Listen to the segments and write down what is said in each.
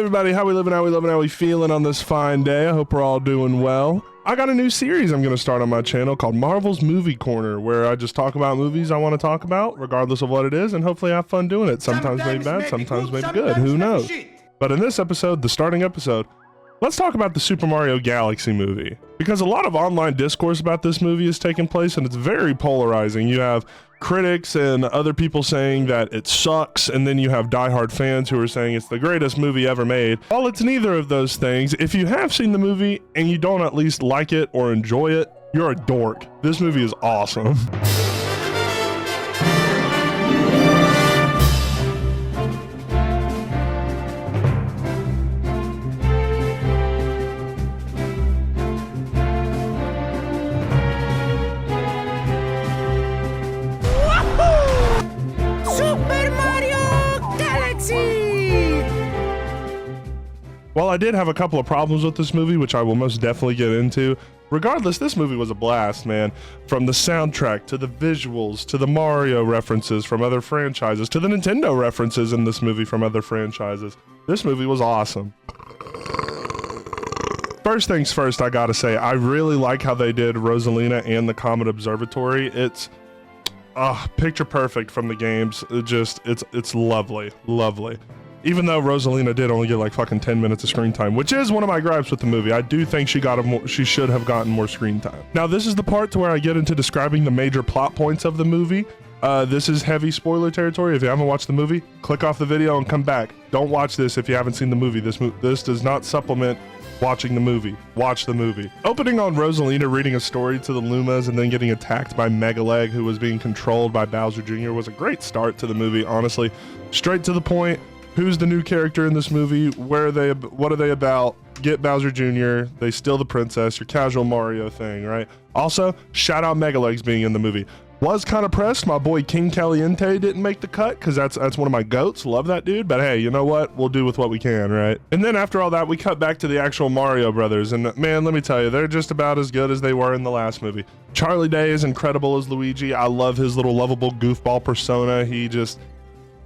everybody, how we living, how we loving, how we feeling on this fine day? I hope we're all doing well. I got a new series I'm going to start on my channel called Marvel's Movie Corner, where I just talk about movies I want to talk about, regardless of what it is, and hopefully have fun doing it. Sometimes maybe bad, sometimes maybe good, who knows? But in this episode, the starting episode, let's talk about the Super Mario Galaxy movie, because a lot of online discourse about this movie is taking place and it's very polarizing. You have critics and other people saying that it sucks, and then you have diehard fans who are saying it's the greatest movie ever made. While it's neither of those things, if you have seen the movie and you don't at least like it or enjoy it, you're a dork. This movie is awesome. While I did have a couple of problems with this movie, which I will most definitely get into, regardless, this movie was a blast, man. From the soundtrack, to the visuals, to the Mario references from other franchises, to the Nintendo references in this movie from other franchises. This movie was awesome. First things first, I gotta say, I really like how they did Rosalina and the Comet Observatory. It's picture perfect from the games. It's lovely, lovely. Even though Rosalina did only get like fucking 10 minutes of screen time, which is one of my gripes with the movie. I do think she should have gotten more screen time. Now, this is the part to where I get into describing the major plot points of the movie. This is heavy spoiler territory. If you haven't watched the movie, click off the video and come back. Don't watch this if you haven't seen the movie. This does not supplement watching the movie. Watch the movie. Opening on Rosalina reading a story to the Lumas and then getting attacked by Megaleg, who was being controlled by Bowser Jr., was a great start to the movie, honestly. Straight to the point. Who's the new character in this movie? Where are they? What are they about? Get Bowser Jr. They steal the princess. Your casual Mario thing, right? Also, shout out Megalegs being in the movie. Was kind of pressed my boy King Caliente didn't make the cut, because that's one of my goats. Love that dude. But hey, you know what? We'll do with what we can, right? And then after all that, we cut back to the actual Mario brothers. And man, let me tell you, they're just about as good as they were in the last movie. Charlie Day is incredible as Luigi. I love his little lovable goofball persona.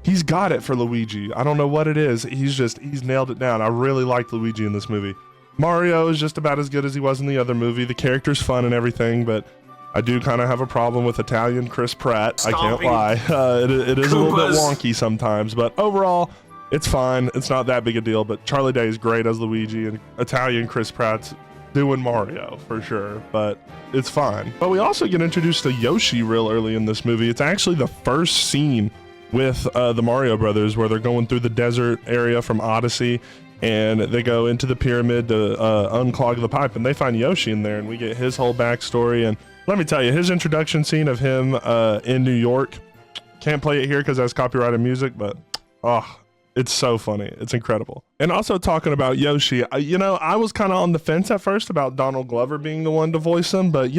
He's got it for Luigi. I don't know what it is. He's nailed it down. I really liked Luigi in this movie. Mario is just about as good as he was in the other movie. The character's fun and everything, but I do kind of have a problem with Italian Chris Pratt. I can't lie. It is a little bit wonky sometimes, but overall, it's fine. It's not that big a deal, but Charlie Day is great as Luigi, and Italian Chris Pratt's doing Mario for sure, but it's fine. But we also get introduced to Yoshi real early in this movie. It's actually the first scene with the Mario brothers, where they're going through the desert area from Odyssey, and they go into the pyramid to unclog the pipe, and they find Yoshi in there, and we get his whole backstory. And let me tell you, his introduction scene of him in New York, can't play it here because that's copyrighted music, but it's so funny. It's incredible. And also talking about Yoshi, I was kind of on the fence at first about Donald Glover being the one to voice him, but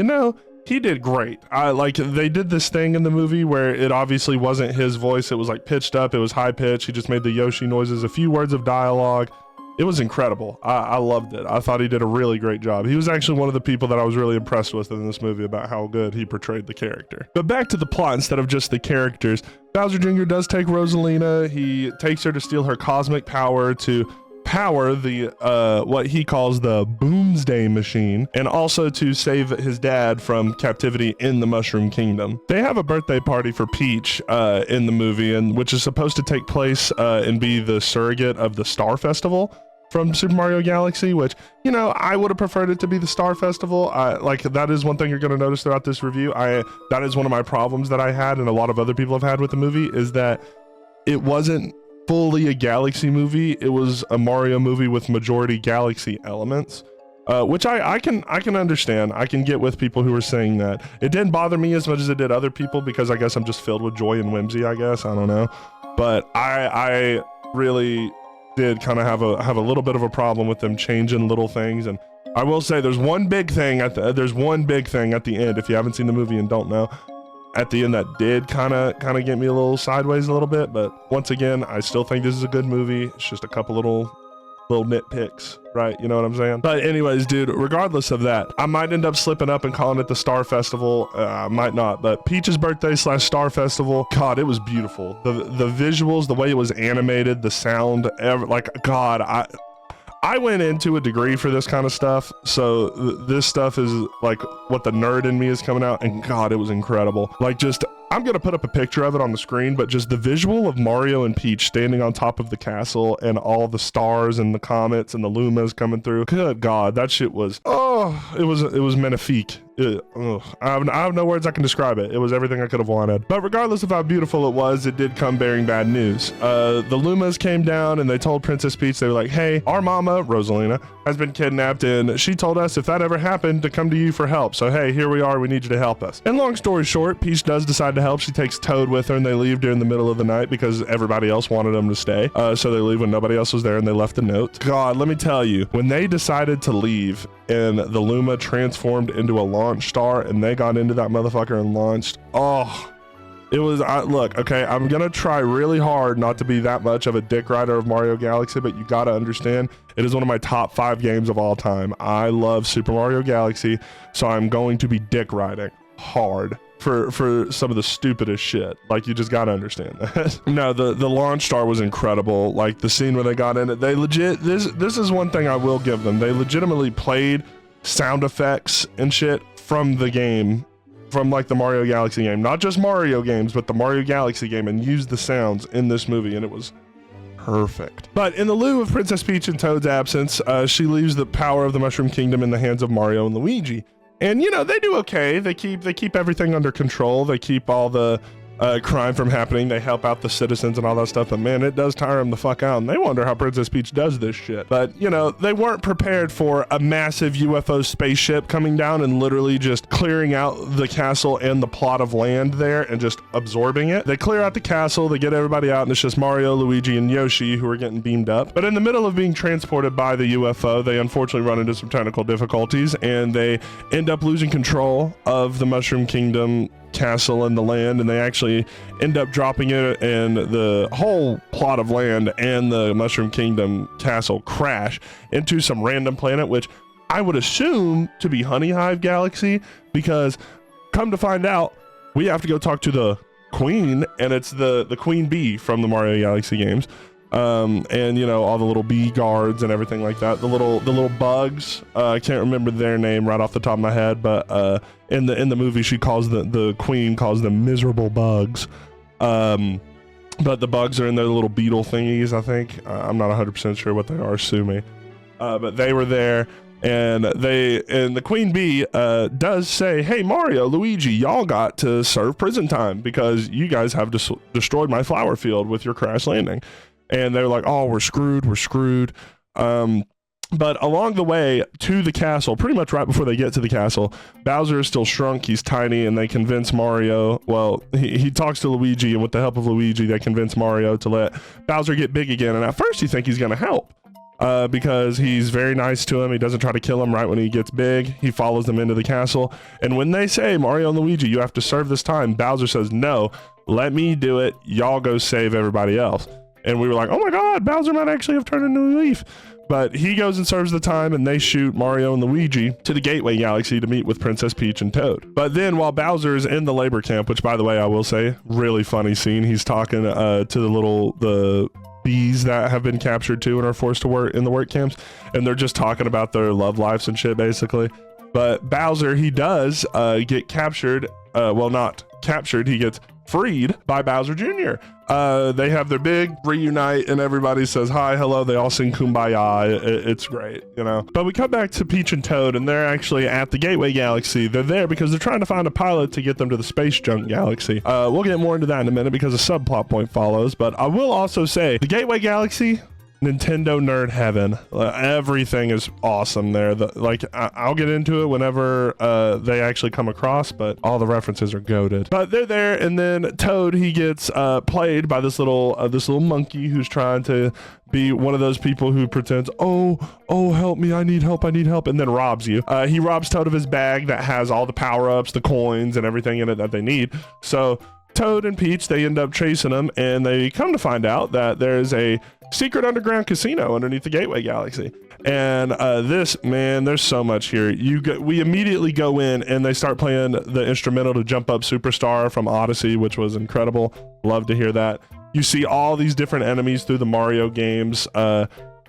he did great. They did this thing in the movie where it obviously wasn't his voice. It was like pitched up. It was high pitched. He just made the Yoshi noises, a few words of dialogue. It was incredible. I loved it. I thought he did a really great job. He was actually one of the people that I was really impressed with in this movie about how good he portrayed the character. But back to the plot instead of just the characters. Bowser Jr. does take Rosalina. He takes her to steal her cosmic power to power the what he calls the Boomsday machine, and also to save his dad from captivity in the Mushroom Kingdom. They have a birthday party for Peach in the movie, and which is supposed to take place and be the surrogate of the Star Festival from Super Mario Galaxy, which, I would have preferred it to be the Star Festival. That is one thing you're going to notice throughout this review. That is one of my problems that I had, and a lot of other people have had with the movie, is that it wasn't fully a Galaxy movie. It was a Mario movie with majority Galaxy elements, which I can understand. I can get with people who are saying that. It didn't bother me as much as it did other people, because I guess I'm just filled with joy and whimsy, I guess. I don't know. But I really did kind of have a little bit of a problem with them changing little things. And I will say there's one big thing at the end, if you haven't seen the movie and don't know, at the end that did kind of get me a little sideways a little bit. But once again, I still think this is a good movie. It's just a couple little little nitpicks, right? You know what I'm saying? But anyways, dude, regardless of that, I might end up slipping up and calling it the Star Festival. I might not, but Peach's birthday / Star Festival. God, it was beautiful. The visuals, the way it was animated, the sound, like, God, I went into a degree for this kind of stuff, so this stuff is like what the nerd in me is coming out, and God, it was incredible. Like, just, I'm gonna put up a picture of it on the screen, but just the visual of Mario and Peach standing on top of the castle and all the stars and the comets and the Lumas coming through. Good God, that shit was, oh, it was magnifique. I have no words I can describe it. It was everything I could have wanted. But regardless of how beautiful it was, it did come bearing bad news. The Lumas came down and they told Princess Peach, they were like, hey, our mama, Rosalina, has been kidnapped, and she told us if that ever happened to come to you for help. So hey, here we are, we need you to help us. And long story short, Peach does decide to help. She takes Toad with her and they leave during the middle of the night because everybody else wanted them to stay. So they leave when nobody else was there and they left a note. God, let me tell you, when they decided to leave and the Luma transformed into a launch star and they got into that motherfucker and launched, oh, it was, look, okay, I'm gonna try really hard not to be that much of a dick rider of Mario Galaxy, but you gotta understand, it is one of my top 5 games of all time. I love Super Mario Galaxy, so I'm going to be dick riding hard for some of the stupidest shit. Like, you just gotta understand that. No, the launch star was incredible. Like, the scene where they got in it, they legit, this is one thing I will give them. They legitimately played sound effects and shit from the game, from like the Mario Galaxy game, not just Mario games, but the Mario Galaxy game, and used the sounds in this movie, and it was perfect. But in the lieu of Princess Peach and Toad's absence, she leaves the power of the Mushroom Kingdom in the hands of Mario and Luigi. And you know, they do okay. They keep everything under control. They keep all the crime from happening. They help out the citizens and all that stuff. But man, it does tire them the fuck out. And they wonder how Princess Peach does this shit. But you know, they weren't prepared for a massive UFO spaceship coming down and literally just clearing out the castle and the plot of land there and just absorbing it. They clear out the castle, they get everybody out, and it's just Mario, Luigi, and Yoshi who are getting beamed up. But in the middle of being transported by the UFO, they unfortunately run into some technical difficulties and they end up losing control of the Mushroom Kingdom castle and the land, and they actually end up dropping it, and the whole plot of land and the Mushroom Kingdom castle crash into some random planet, which I would assume to be Honey Hive Galaxy, because come to find out, we have to go talk to the queen, and it's the queen bee from the Mario Galaxy games. And you know, all the little bee guards and everything like that, the little bugs, I can't remember their name right off the top of my head, but in the movie she calls the queen calls them miserable bugs, but the bugs are in their little beetle thingies, I think. I'm not 100% sure what they are, sue me, but they were there. And the queen bee does say, hey, Mario, Luigi, y'all got to serve prison time because you guys have destroyed my flower field with your crash landing. And they're like, oh, we're screwed. But along the way to the castle, pretty much right before they get to the castle, Bowser is still shrunk, he's tiny, and they convince Mario, well, he talks to Luigi, and with the help of Luigi, they convince Mario to let Bowser get big again. And at first you think he's gonna help, because he's very nice to him. He doesn't try to kill him right when he gets big. He follows them into the castle. And when they say, Mario and Luigi, you have to serve this time, Bowser says, no, let me do it. Y'all go save everybody else. And we were like, oh my God, Bowser might actually have turned into a leaf. But he goes and serves the time, and they shoot Mario and Luigi to the Gateway Galaxy to meet with Princess Peach and Toad. But then while Bowser is in the labor camp, which by the way, I will say, really funny scene, he's talking to the bees that have been captured too and are forced to work in the work camps. And they're just talking about their love lives and shit, basically. But Bowser, he does get captured. Well, not captured, he gets freed by Bowser Jr. They have their big reunite and everybody says hi, hello, they all sing Kumbaya. It's great, you know. But we come back to Peach and Toad, and they're actually at the Gateway Galaxy. They're there because they're trying to find a pilot to get them to the Space Junk Galaxy. We'll get more into that in a minute because a subplot point follows, but I will also say the Gateway Galaxy, Nintendo nerd heaven. Everything is awesome there. I'll get into it whenever they actually come across, but all the references are goated. But they're there, and then Toad, he gets played by this little monkey who's trying to be one of those people who pretends, oh, help me, I need help, and then robs you. He robs Toad of his bag that has all the power-ups, the coins, and everything in it that they need. So Toad and Peach, they end up chasing them, and they come to find out that there's a secret underground casino underneath the Gateway Galaxy. And there's so much here. We immediately go in and they start playing the instrumental to Jump Up Superstar from Odyssey, which was incredible. Love to hear that. You see all these different enemies through the Mario games.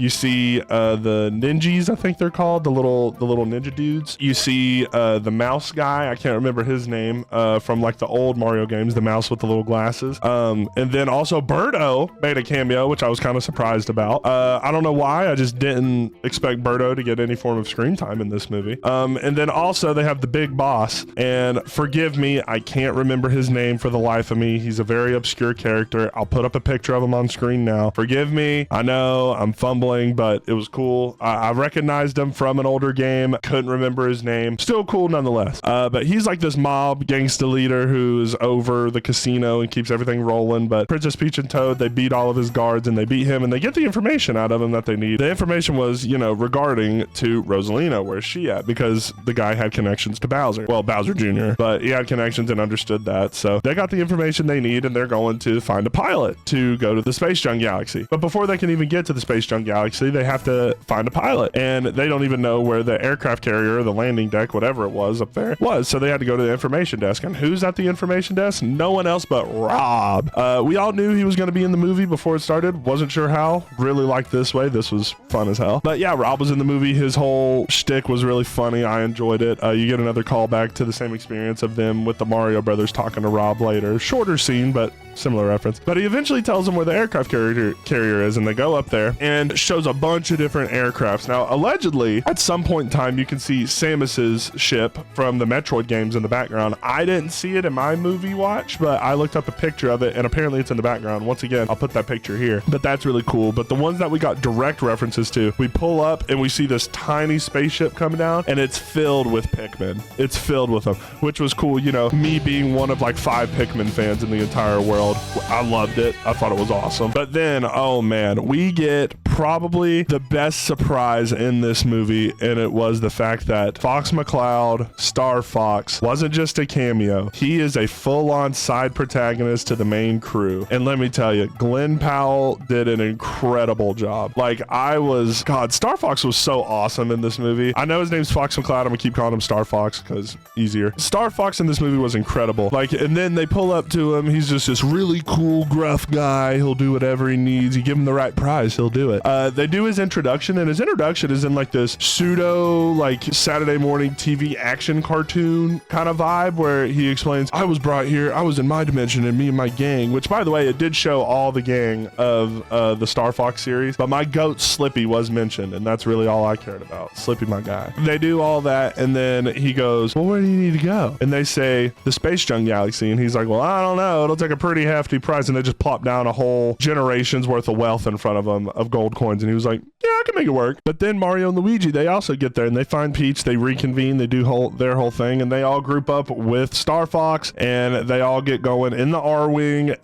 You see the ninjas, I think they're called, the little ninja dudes. You see the mouse guy, I can't remember his name, from like the old Mario games, the mouse with the little glasses. And then also Birdo made a cameo, which I was kind of surprised about. I don't know why, I just didn't expect Birdo to get any form of screen time in this movie. And then also they have the big boss, and forgive me, I can't remember his name for the life of me. He's a very obscure character. I'll put up a picture of him on screen now. Forgive me, I know I'm fumbling, but it was cool. I recognized him from an older game. Couldn't remember his name. Still cool nonetheless. But he's like this mob gangsta leader who's over the casino and keeps everything rolling. But Princess Peach and Toad, they beat all of his guards and they beat him and they get the information out of him that they need. The information was, regarding to Rosalina. Where's she at? Because the guy had connections to Bowser. Well, Bowser Jr., but he had connections and understood that. So they got the information they need and they're going to find a pilot to go to the Space Junk Galaxy. But before they can even get to the Space Junk Galaxy, they have to find a pilot, and they don't even know where the aircraft carrier, the landing deck, whatever it was up there was. So they had to go to the information desk. And who's at the information desk? No one else but Rob. We all knew he was going to be in the movie before it started. Wasn't sure how. Really liked This Way. This was fun as hell. But yeah, Rob was in the movie. His whole shtick was really funny. I enjoyed it. You get another callback to the same experience of them with the Mario Brothers talking to Rob later. Shorter scene, but similar reference. But he eventually tells them where the aircraft carrier is, and they go up there and shows a bunch of different aircrafts. Now, allegedly, at some point in time, you can see Samus's ship from the Metroid games in the background. I didn't see it in my movie watch, but I looked up a picture of it, and apparently it's in the background. Once again, I'll put that picture here. But that's really cool. But the ones that we got direct references to, we pull up and we see this tiny spaceship coming down, and it's filled with Pikmin. It's filled with them, which was cool. Me being one of like 5 Pikmin fans in the entire world, I loved it. I thought it was awesome. But then, oh man, we get probably the best surprise in this movie, and it was the fact that Fox McCloud, Star Fox, wasn't just a cameo. He is a full-on side protagonist to the main crew. And let me tell you, Glenn Powell did an incredible job. Star Fox was so awesome in this movie. I know his name's Fox McCloud. I'm gonna keep calling him Star Fox because easier. Star Fox in this movie was incredible. And then they pull up to him. He's just this really cool, gruff guy. He'll do whatever he needs. You give him the right prize, he'll do it. They do his introduction, and his introduction is in like this pseudo Saturday morning TV action cartoon kind of vibe where he explains, I was brought here, I was in my dimension, and me and my gang, which by the way, it did show all the gang of the Star Fox series, but my goat Slippy was mentioned, and that's really all I cared about. Slippy, my guy. They do all that, and then he goes, well, where do you need to go? And they say the Space Junk Galaxy, and he's like, well, I don't know, it'll take a pretty hefty price. And they just plop down a whole generation's worth of wealth in front of him of gold coins, and he was like, yeah, I can make it work. But then Mario and Luigi, they also get there and they find Peach, they reconvene, they do their whole thing, and they all group up with Star Fox, and they all get going in the R-Wing,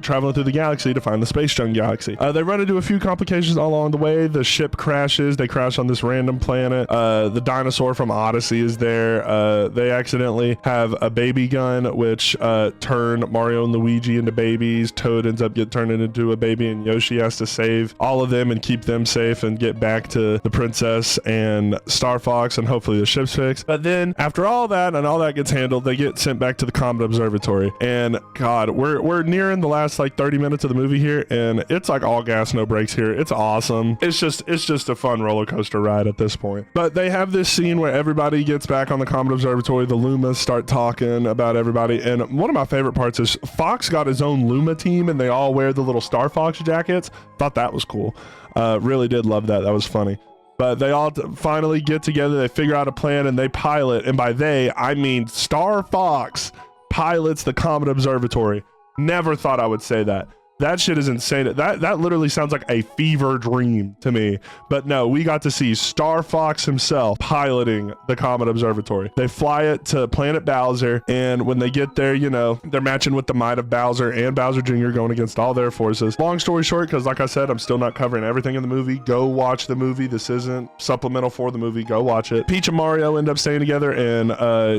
traveling through the galaxy to find the Space Junk Galaxy. They run into a few complications along the way. The ship crashes. They crash on this random planet. The dinosaur from Odyssey is there. They accidentally have a baby gun, which turn Mario and Luigi into babies. Toad ends up turning into a baby, and Yoshi has to save all of them and keep them safe and get back to the princess and Star Fox, and hopefully the ship's fixed. But then after all that and all that gets handled, they get sent back to the Comet Observatory. And God, we're nearing the last 30 minutes of the movie here, and it's like all gas, no brakes here. It's awesome. It's just a fun roller coaster ride at this point. But they have this scene where everybody gets back on the Comet Observatory. The Lumas start talking about everybody, and one of my favorite parts is Fox got his own Luma team, and they all wear the little Star Fox jackets. Thought that was cool. Really did love that. That was funny. But they all finally get together, they figure out a plan, and they pilot, and by they, I mean Star Fox pilots the Comet Observatory. Never thought I would say that. That shit is insane. That literally sounds like a fever dream to me. But no, we got to see Star Fox himself piloting the Comet Observatory. They fly it to Planet Bowser, and when they get there, you know, they're matching with the might of Bowser and Bowser Jr. going against all their forces. Long story short, because like I said, I'm still not covering everything in the movie. Go watch the movie. This isn't supplemental for the movie. Go watch it. Peach and Mario end up staying together, and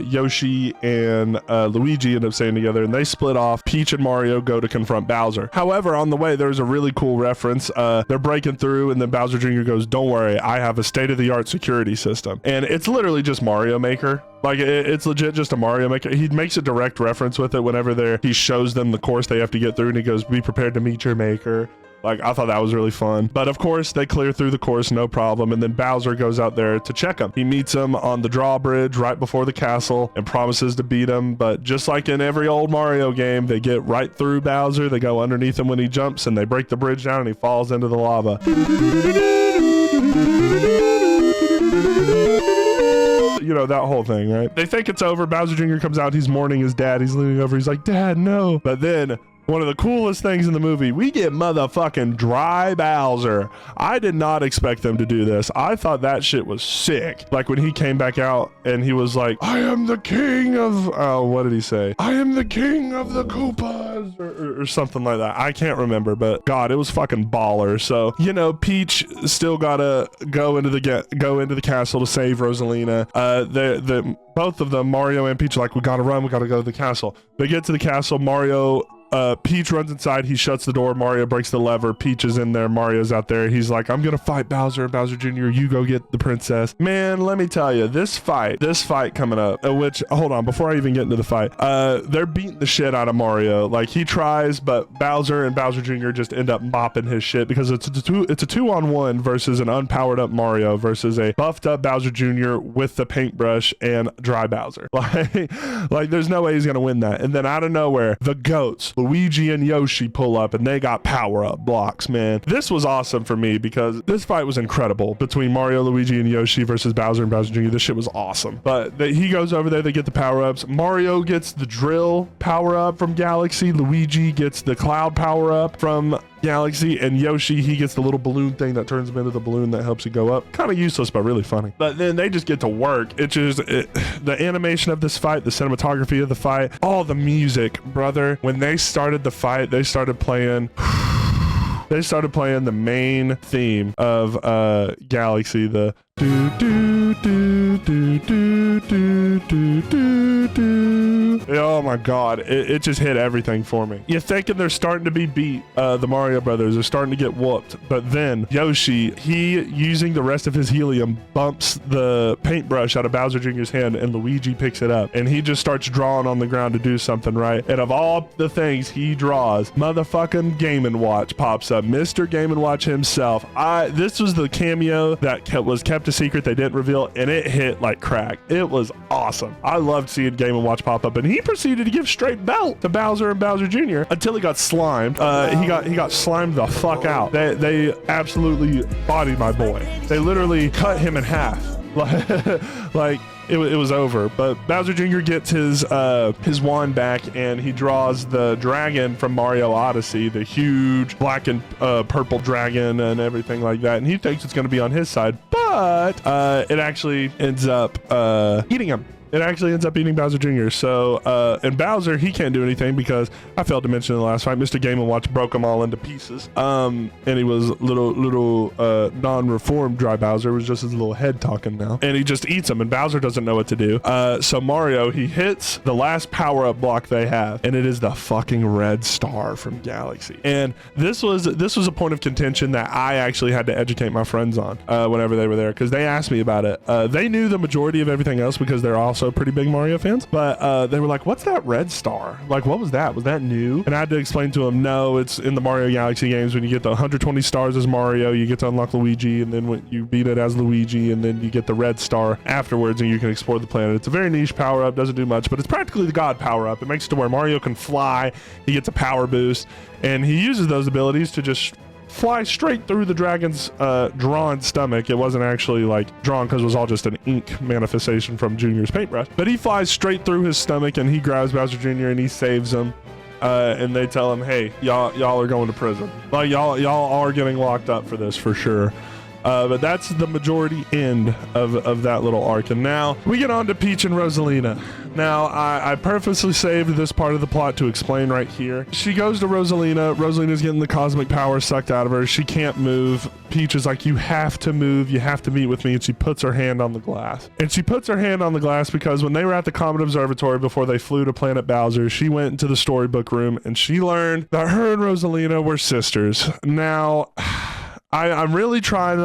Yoshi and Luigi end up staying together, and they split off. Peach and Mario go to confront Bowser. However, on the way, there's a really cool reference. They're breaking through, and then Bowser Jr. goes, "Don't worry, I have a state-of-the-art security system." And it's literally just Mario Maker. Like, it's legit just a Mario Maker. He makes a direct reference with it whenever he shows them the course they have to get through, and he goes, "Be prepared to meet your maker." Like, I thought that was really fun. But of course, they clear through the course, no problem. And then Bowser goes out there to check him. He meets him on the drawbridge right before the castle and promises to beat him. But just like in every old Mario game, they get right through Bowser. They go underneath him when he jumps, and they break the bridge down, and he falls into the lava. You know, that whole thing, right? They think it's over. Bowser Jr. comes out. He's mourning his dad. He's leaning over. He's like, "Dad, no." But then one of the coolest things in the movie, we get motherfucking Dry Bowser. I did not expect them to do this. I thought that shit was sick. Like when he came back out and he was like, "I am the king of," what did he say? "I am the king of the Koopas," or something like that. I can't remember, but God, it was fucking baller. So, you know, Peach still gotta go into the castle to save Rosalina. Both of them, Mario and Peach, are like, "We gotta run. We gotta go to the castle." They get to the castle. Peach runs inside. He shuts the door. Mario breaks the lever. Peach is in there. Mario's out there. He's like, "I'm gonna fight Bowser. Bowser Jr., you go get the princess." Man, let me tell you, this fight coming up, which, hold on, before I even get into the fight, they're beating the shit out of Mario. Like, he tries, but Bowser and Bowser Jr. just end up mopping his shit because it's a 2-on-1 versus an unpowered up Mario versus a buffed up Bowser Jr. with the paintbrush and Dry Bowser. Like there's no way he's gonna win that. And then out of nowhere, the goats, Luigi and Yoshi, pull up, and they got power-up blocks, man. This was awesome for me because this fight was incredible between Mario, Luigi, and Yoshi versus Bowser and Bowser Jr. This shit was awesome. But he goes over there, they get the power-ups. Mario gets the drill power-up from Galaxy. Luigi gets the cloud power-up from Galaxy, and Yoshi, he gets the little balloon thing that turns him into the balloon that helps you go up. Kind of useless, but really funny. But then they just get to work. The animation of this fight, the cinematography of the fight, all the music, brother. When they started the fight, they started playing the main theme of Galaxy, the do do do do do do do do do. Oh my God, it just hit everything for me. You're thinking they're starting to be beat, the Mario brothers are starting to get whooped, but then Yoshi, he, using the rest of his helium, bumps the paintbrush out of Bowser Jr.'s hand, and Luigi picks it up, and he just starts drawing on the ground to do something, right? And of all the things he draws, motherfucking Game & Watch pops up. Mr. Game & Watch himself. This was the cameo that was kept a secret. They didn't reveal, and it hit like crack. It was awesome. I loved seeing Game & Watch pop up, and he proceeded to give straight belt to Bowser and Bowser Jr. until he got slimed. He got slimed the fuck out. They absolutely bodied my boy. They literally cut him in half. Like it was over. But Bowser Jr. gets his wand back, and he draws the dragon from Mario Odyssey, the huge black and purple dragon and everything like that, and he thinks it's going to be on his side, but it actually ends up eating him. It actually ends up eating Bowser Jr. So, and Bowser, he can't do anything because I failed to mention in the last fight, Mr. Game & Watch broke them all into pieces. And he was little non-reformed Dry Bowser. It was just his little head talking now. And he just eats them, and Bowser doesn't know what to do. So Mario, he hits the last power-up block they have, and it is the fucking red star from Galaxy. And this was a point of contention that I actually had to educate my friends on whenever they were there, because they asked me about it. They knew the majority of everything else because they're also pretty big Mario fans, but they were like, "What's that red star? Like, what was that? Was that new?" And I had to explain to them, no, it's in the Mario Galaxy games. When you get the 120 stars as Mario, you get to unlock Luigi, and then when you beat it as Luigi, and then you get the red star afterwards, and you can explore the planet. It's a very niche power-up, doesn't do much, but it's practically the God power-up. It makes it to where Mario can fly, he gets a power boost, and he uses those abilities to just fly straight through the dragon's drawn stomach. It wasn't actually like drawn because it was all just an ink manifestation from Junior's paintbrush, but he flies straight through his stomach, and he grabs Bowser Jr. and he saves him. and they tell him, hey, y'all are going to prison. Like y'all are getting locked up for this for sure. But that's the majority end of that little arc. And now we get on to Peach and Rosalina. Now, I purposely saved this part of the plot to explain right here. She goes to Rosalina. Rosalina's getting the cosmic power sucked out of her. She can't move. Peach is like, you have to move. You have to meet with me. And she puts her hand on the glass. And she puts her hand on the glass because when they were at the Comet Observatory before they flew to Planet Bowser, she went into the storybook room and she learned that her and Rosalina were sisters. Now, I really try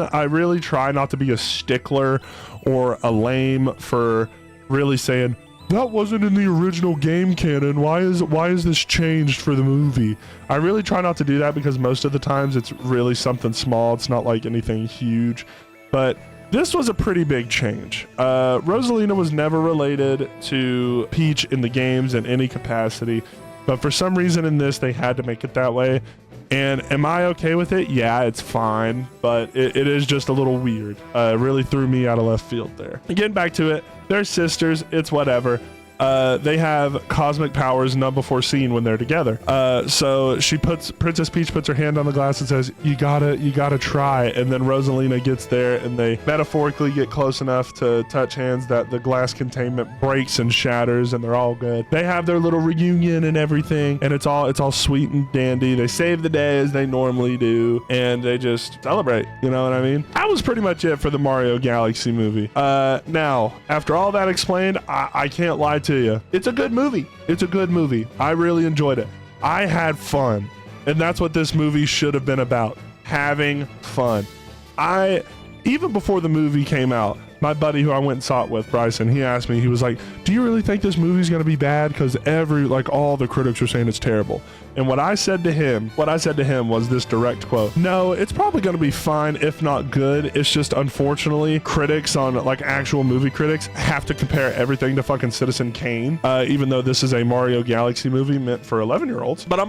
not to be a stickler or a lame for really saying that wasn't in the original game canon. Why is this changed for the movie? I really try not to do that because most of the times it's really something small. It's not like anything huge, but this was a pretty big change. Rosalina was never related to Peach in the games in any capacity, but for some reason in this, they had to make it that way. And am I okay with it? Yeah, it's fine, but it is just a little weird. It really threw me out of left field there. Getting back to it, they're sisters, it's whatever. They have cosmic powers none before seen when they're together. So Princess Peach puts her hand on the glass and says, you gotta try. And then Rosalina gets there and they metaphorically get close enough to touch hands that the glass containment breaks and shatters and they're all good. They have their little reunion and everything, and it's all sweet and dandy. They save the day as they normally do, and they just celebrate, you know what I mean? That was pretty much it for the Mario Galaxy movie. Now, after all that explained, I can't lie to you. It's a good movie. It's a good movie. I really enjoyed it. I had fun. And that's what this movie should have been about. Having fun. Even before the movie came out, my buddy who I went and saw it with, Bryson, he asked me, he was like, do you really think this movie's going to be bad? Because all the critics are saying it's terrible. And what I said to him was this direct quote: no, it's probably going to be fine, if not good. It's just, unfortunately, critics on actual movie critics have to compare everything to fucking Citizen Kane, even though this is a Mario Galaxy movie meant for 11-year-olds. But I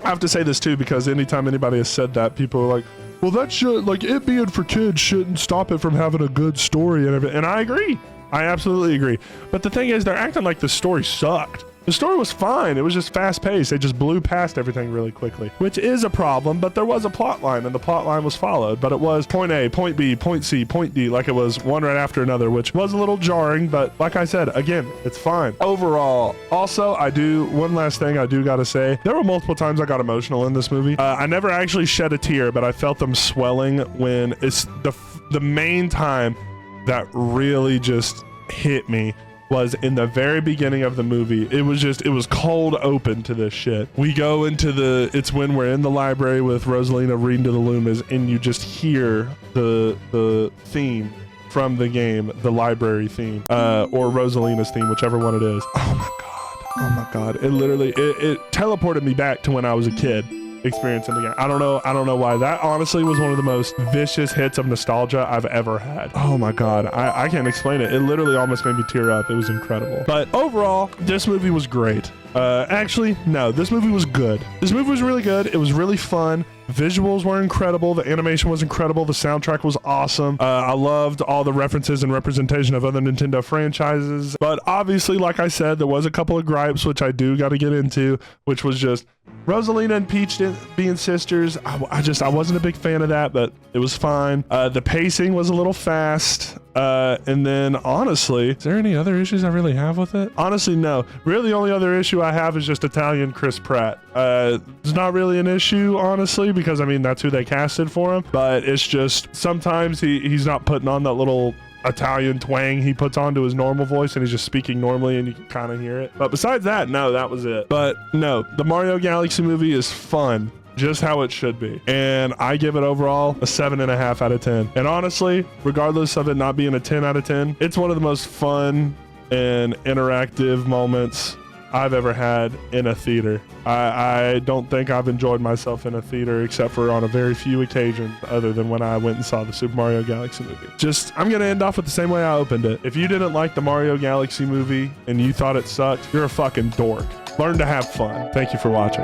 have to say this too, because anytime anybody has said that, people are like, well, that should, it being for kids shouldn't stop it from having a good story and everything. And I agree. I absolutely agree. But the thing is, they're acting like the story sucked. The story was fine. It was just fast paced. They just blew past everything really quickly, which is a problem, but there was a plot line and the plot line was followed, but it was point A, point B, point C, point D, like it was one right after another, which was a little jarring, but like I said, again, it's fine. Overall, also, one last thing I do gotta say, there were multiple times I got emotional in this movie. I never actually shed a tear, but I felt them swelling when it's the main time that really just hit me was in the very beginning of the movie. It was cold open to this shit. We go into it's when we're in the library with Rosalina reading to the Lumas, and you just hear the theme from the game, the library theme, or Rosalina's theme, whichever one it is. Oh my God. It literally, it teleported me back to when I was a kid experiencing the game. I don't know why. That honestly was one of the most vicious hits of nostalgia I've ever had. Oh my God. I can't explain it. It literally almost made me tear up. It was incredible. But overall, this movie was great. Actually, no, this movie was good. This movie was really good. It was really fun. Visuals were incredible. The animation was incredible. The soundtrack was awesome. I loved all the references and representation of other Nintendo franchises. But obviously, like I said, there was a couple of gripes, which I do got to get into, which was just Rosalina and Peach being sisters. I wasn't a big fan of that, but it was fine. The pacing was a little fast. And then honestly, is there any other issues I really have with it? Honestly, no. Really, the only other issue I have is just Italian Chris Pratt. It's not really an issue, honestly, because I mean, that's who they casted for him. But it's just sometimes he's not putting on that little Italian twang he puts onto his normal voice, and he's just speaking normally and you can kind of hear it. But besides that, no, that was it. But no, the Mario Galaxy movie is fun, just how it should be, and I give it overall a 7.5 out of 10. And honestly, regardless of it not being a 10 out of 10, it's one of the most fun and interactive moments I've ever had in a theater. I don't think I've enjoyed myself in a theater except for on a very few occasions, other than when I went and saw the Super Mario Galaxy movie. I'm gonna end off with the same way I opened it. If you didn't like the Mario Galaxy movie and you thought it sucked, you're a fucking dork. Learn to have fun. Thank you for watching.